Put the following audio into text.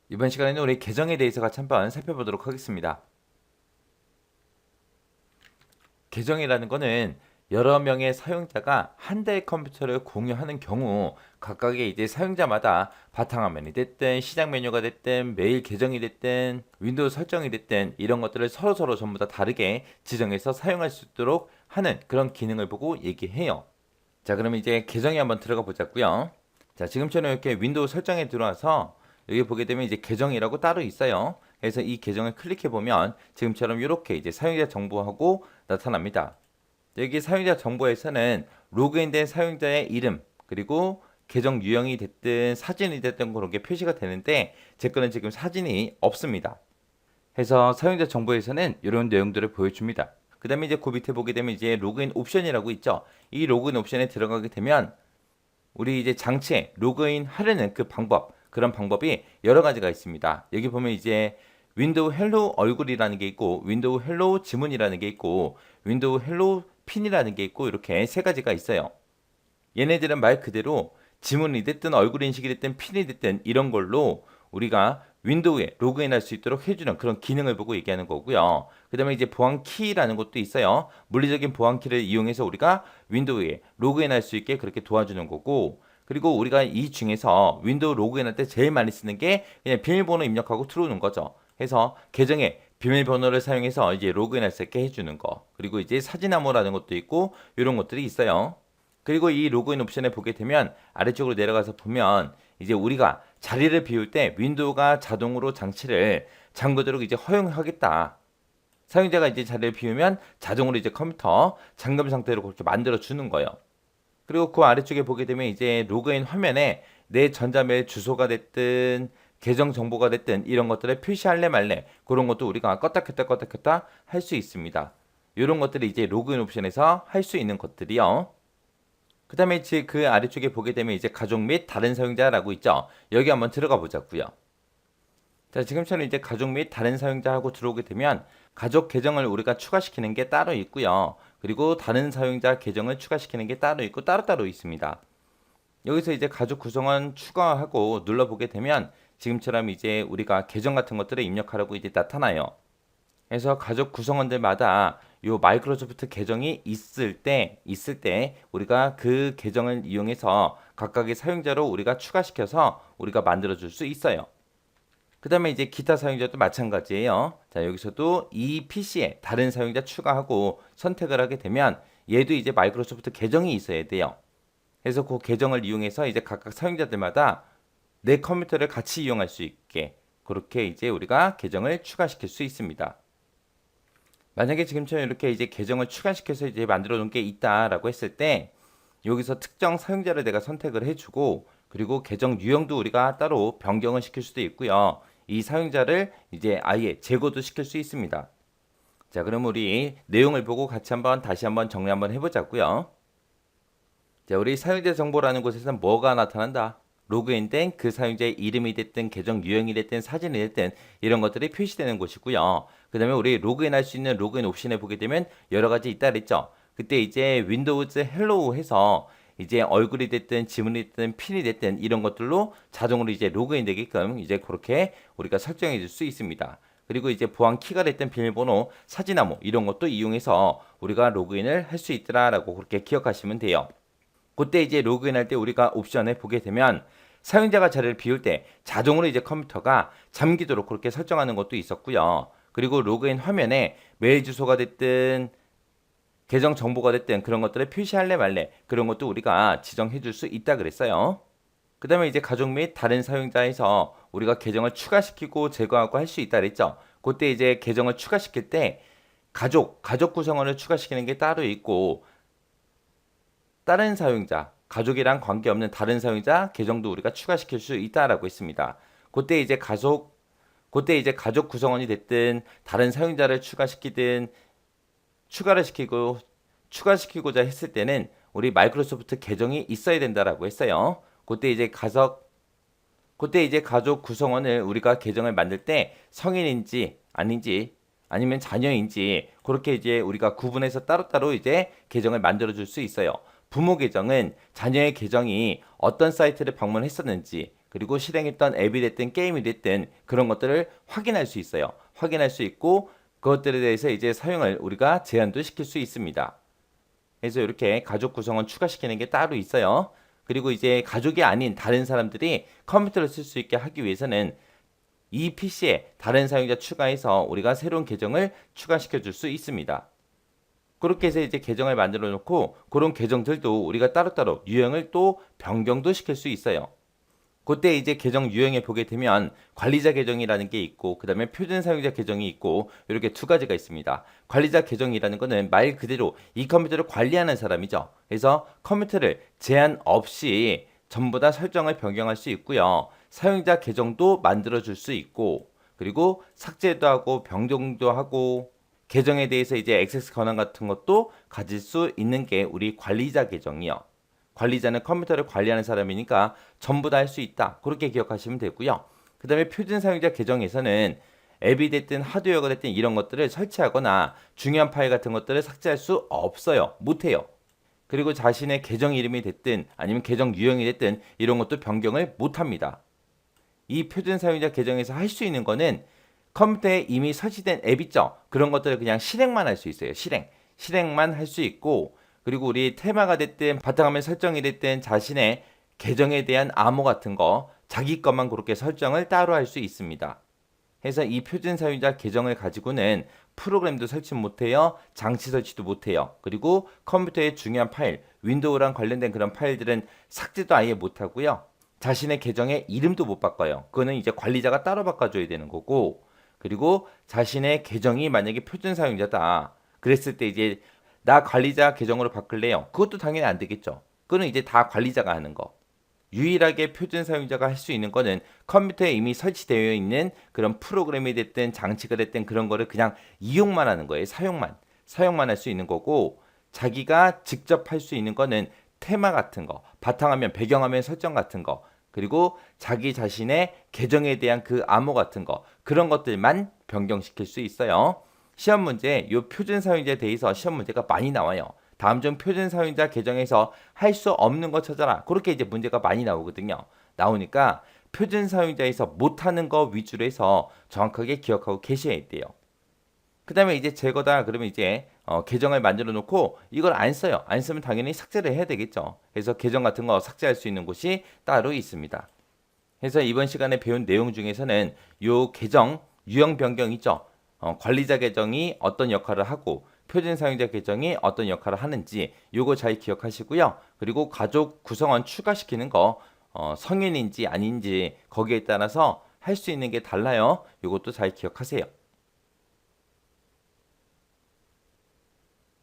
이번 시간에는 우리 계정에 대해서 같이 한번 살펴보도록 하겠습니다. 계정이라는 거는 여러 명의 사용자가 한 대의 컴퓨터를 공유하는 경우 각각의 이제 사용자마다 바탕화면이 됐든 시작 메뉴가 됐든 메일 계정이 됐든 윈도우 설정이 됐든 이런 것들을 서로서로 전부 다 다르게 지정해서 사용할 수 있도록 하는 그런 기능을 보고 얘기해요. 자, 그럼 이제 계정에 한번 들어가 보자고요. 자, 지금처럼 이렇게 윈도우 설정에 들어와서 여기 보게 되면 이제 계정이라고 따로 있어요. 그래서 이 계정을 클릭해 보면 지금처럼 이렇게 이제 사용자 정보하고 나타납니다. 여기 사용자 정보에서는 로그인된 사용자의 이름 그리고 계정 유형이 됐든 사진이 됐든 그런 게 표시가 되는데 제 거는 지금 사진이 없습니다. 해서 사용자 정보에서는 이런 내용들을 보여줍니다. 그 다음에 이제 그 밑에 보게 되면 이제 로그인 옵션이라고 있죠. 이 로그인 옵션에 들어가게 되면 우리 이제 장치에 로그인 하려는 그 방법, 그런 방법이 여러 가지가 있습니다. 여기 보면 이제 윈도우 헬로 얼굴이라는 게 있고, 윈도우 헬로 지문이라는 게 있고, 윈도우 헬로 핀이라는 게 있고, 이렇게 세 가지가 있어요. 얘네들은 말 그대로 지문이 됐든 얼굴 인식이 됐든 핀이 됐든 이런 걸로 우리가 윈도우에 로그인할 수 있도록 해주는 그런 기능을 보고 얘기하는 거고요. 그 다음에 이제 보안 키라는 것도 있어요. 물리적인 보안 키를 이용해서 우리가 윈도우에 로그인할 수 있게 그렇게 도와주는 거고, 그리고 우리가 이 중에서 윈도우 로그인할 때 제일 많이 쓰는 게 그냥 비밀번호 입력하고 들어오는 거죠. 해서 계정에 비밀번호를 사용해서 이제 로그인할 수 있게 해주는 거. 그리고 이제 사진 암호라는 것도 있고 이런 것들이 있어요. 그리고 이 로그인 옵션에 보게 되면 아래쪽으로 내려가서 보면 이제 우리가 자리를 비울 때 윈도우가 자동으로 장치를 잠그도록 이제 허용하겠다. 사용자가 이제 자리를 비우면 자동으로 이제 컴퓨터 잠금 상태로 그렇게 만들어 주는 거예요. 그리고 그 아래쪽에 보게 되면 이제 로그인 화면에 내 전자메일 주소가 됐든 계정 정보가 됐든 이런 것들을 표시할래 말래 그런 것도 우리가 껐다 켰다 할 수 있습니다. 이런 것들이 이제 로그인 옵션에서 할 수 있는 것들이요. 그 다음에 그 아래쪽에 보게 되면 이제 가족 및 다른 사용자라고 있죠. 여기 한번 들어가 보자고요. 자, 지금처럼 이제 가족 및 다른 사용자하고 들어오게 되면 가족 계정을 우리가 추가시키는 게 따로 있고요. 그리고 다른 사용자 계정을 추가시키는 게 따로 있고 따로따로 있습니다. 여기서 이제 가족 구성원 추가하고 눌러보게 되면 지금처럼 이제 우리가 계정 같은 것들을 입력하라고 이제 나타나요. 그래서 가족 구성원들마다 요 마이크로소프트 계정이 있을 때 우리가 그 계정을 이용해서 각각의 사용자로 우리가 추가시켜서 우리가 만들어 줄 수 있어요. 그 다음에 이제 기타 사용자도 마찬가지예요. 자, 여기서도 이 PC에 다른 사용자 추가하고 선택을 하게 되면 얘도 이제 마이크로소프트 계정이 있어야 돼요. 그래서 그 계정을 이용해서 이제 각각 사용자들마다 내 컴퓨터를 같이 이용할 수 있게 그렇게 이제 우리가 계정을 추가시킬 수 있습니다. 만약에 지금처럼 이렇게 이제 계정을 추가시켜서 이제 만들어 놓은 게 있다라고 했을 때 여기서 특정 사용자를 내가 선택을 해주고 그리고 계정 유형도 우리가 따로 변경을 시킬 수도 있고요. 이 사용자를 이제 아예 제거도 시킬 수 있습니다. 자, 그럼 우리 내용을 보고 같이 다시 한번 정리 한번 해보자고요. 자, 우리 사용자 정보라는 곳에서는 뭐가 나타난다? 로그인된 그 사용자의 이름이 됐든 계정 유형이 됐든 사진이 됐든 이런 것들이 표시되는 곳이고요. 그 다음에 우리 로그인할 수 있는 로그인 옵션에 보게 되면 여러 가지 있다 그랬죠. 그때 이제 윈도우즈 헬로우 해서 이제 얼굴이 됐든 지문이 됐든 핀이 됐든 이런 것들로 자동으로 이제 로그인 되게끔 이제 그렇게 우리가 설정해 줄 수 있습니다. 그리고 이제 보안 키가 됐든 비밀번호, 사진암호 이런 것도 이용해서 우리가 로그인을 할 수 있더라라고 그렇게 기억하시면 돼요. 그때 이제 로그인할 때 우리가 옵션에 보게 되면 사용자가 자리를 비울 때 자동으로 이제 컴퓨터가 잠기도록 그렇게 설정하는 것도 있었고요. 그리고 로그인 화면에 메일 주소가 됐든 계정 정보가 됐든 그런 것들을 표시할래 말래 그런 것도 우리가 지정해 줄 수 있다 그랬어요. 그 다음에 이제 가족 및 다른 사용자에서 우리가 계정을 추가시키고 제거하고 할 수 있다 그랬죠. 그때 이제 계정을 추가시킬 때 가족 구성원을 추가시키는 게 따로 있고 다른 사용자, 가족이랑 관계없는 다른 사용자 계정도 우리가 추가시킬 수 있다라고 했습니다. 그때 이제 가족 구성원이 됐든 다른 사용자를 추가시키고자 했을 때는 우리 마이크로소프트 계정이 있어야 된다라고 했어요. 그때 이제 가족 구성원을 우리가 계정을 만들 때 성인인지 아닌지 아니면 자녀인지 그렇게 이제 우리가 구분해서 따로따로 이제 계정을 만들어 줄 수 있어요. 부모 계정은 자녀의 계정이 어떤 사이트를 방문했었는지 그리고 실행했던 앱이 됐든 게임이 됐든 그런 것들을 확인할 수 있어요. 확인할 수 있고 그것들에 대해서 이제 사용을 우리가 제한도 시킬 수 있습니다. 그래서 이렇게 가족 구성원 추가시키는 게 따로 있어요. 그리고 이제 가족이 아닌 다른 사람들이 컴퓨터를 쓸 수 있게 하기 위해서는 이 PC에 다른 사용자 추가해서 우리가 새로운 계정을 추가시켜 줄 수 있습니다. 그렇게 해서 이제 계정을 만들어 놓고 그런 계정들도 우리가 따로따로 유형을 또 변경도 시킬 수 있어요. 그때 이제 계정 유형에 보게 되면 관리자 계정이라는 게 있고 그 다음에 표준 사용자 계정이 있고 이렇게 두 가지가 있습니다. 관리자 계정이라는 거는 말 그대로 이 컴퓨터를 관리하는 사람이죠. 그래서 컴퓨터를 제한 없이 전부 다 설정을 변경할 수 있고요. 사용자 계정도 만들어 줄 수 있고 그리고 삭제도 하고 변경도 하고 계정에 대해서 이제 액세스 권한 같은 것도 가질 수 있는 게 우리 관리자 계정이요. 관리자는 컴퓨터를 관리하는 사람이니까 전부 다 할 수 있다. 그렇게 기억하시면 되고요. 그 다음에 표준 사용자 계정에서는 앱이 됐든 하드웨어가 됐든 이런 것들을 설치하거나 중요한 파일 같은 것들을 삭제할 수 없어요. 못해요. 그리고 자신의 계정 이름이 됐든 아니면 계정 유형이 됐든 이런 것도 변경을 못합니다. 이 표준 사용자 계정에서 할 수 있는 거는 컴퓨터에 이미 설치된 앱 있죠. 그런 것들을 그냥 실행만 할 수 있어요. 실행만 할 수 있고 그리고 우리 테마가 됐든 바탕화면 설정이 됐든 자신의 계정에 대한 암호 같은 거 자기 것만 그렇게 설정을 따로 할 수 있습니다. 그래서 이 표준 사용자 계정을 가지고는 프로그램도 설치 못해요. 장치 설치도 못해요. 그리고 컴퓨터의 중요한 파일, 윈도우랑 관련된 그런 파일들은 삭제도 아예 못하고요. 자신의 계정의 이름도 못 바꿔요. 그거는 이제 관리자가 따로 바꿔줘야 되는 거고 그리고 자신의 계정이 만약에 표준 사용자다. 그랬을 때 이제 나 관리자 계정으로 바꿀래요. 그것도 당연히 안 되겠죠. 그거는 이제 다 관리자가 하는 거. 유일하게 표준 사용자가 할 수 있는 거는 컴퓨터에 이미 설치되어 있는 그런 프로그램이 됐든 장치가 됐든 그런 거를 그냥 이용만 하는 거예요. 사용만 할 수 있는 거고 자기가 직접 할 수 있는 거는 테마 같은 거, 바탕화면, 배경화면 설정 같은 거, 그리고 자기 자신의 계정에 대한 그 암호 같은 거 그런 것들만 변경시킬 수 있어요. 시험 문제 요 표준 사용자에 대해서 시험 문제가 많이 나와요. 다음 중 표준 사용자 계정에서 할 수 없는 거 찾아라. 그렇게 이제 문제가 많이 나오거든요. 나오니까 표준 사용자에서 못하는 거 위주로 해서 정확하게 기억하고 계셔야 돼요. 그 다음에 이제 제거다 그러면 이제 계정을 만들어 놓고 이걸 안 써요. 안 쓰면 당연히 삭제를 해야 되겠죠. 그래서 계정 같은 거 삭제할 수 있는 곳이 따로 있습니다. 그래서 이번 시간에 배운 내용 중에서는 요 계정 유형 변경 있죠. 관리자 계정이 어떤 역할을 하고 표준 사용자 계정이 어떤 역할을 하는지 요거 잘 기억하시고요. 그리고 가족 구성원 추가시키는 거 성인인지 아닌지 거기에 따라서 할 수 있는 게 달라요. 요것도 잘 기억하세요.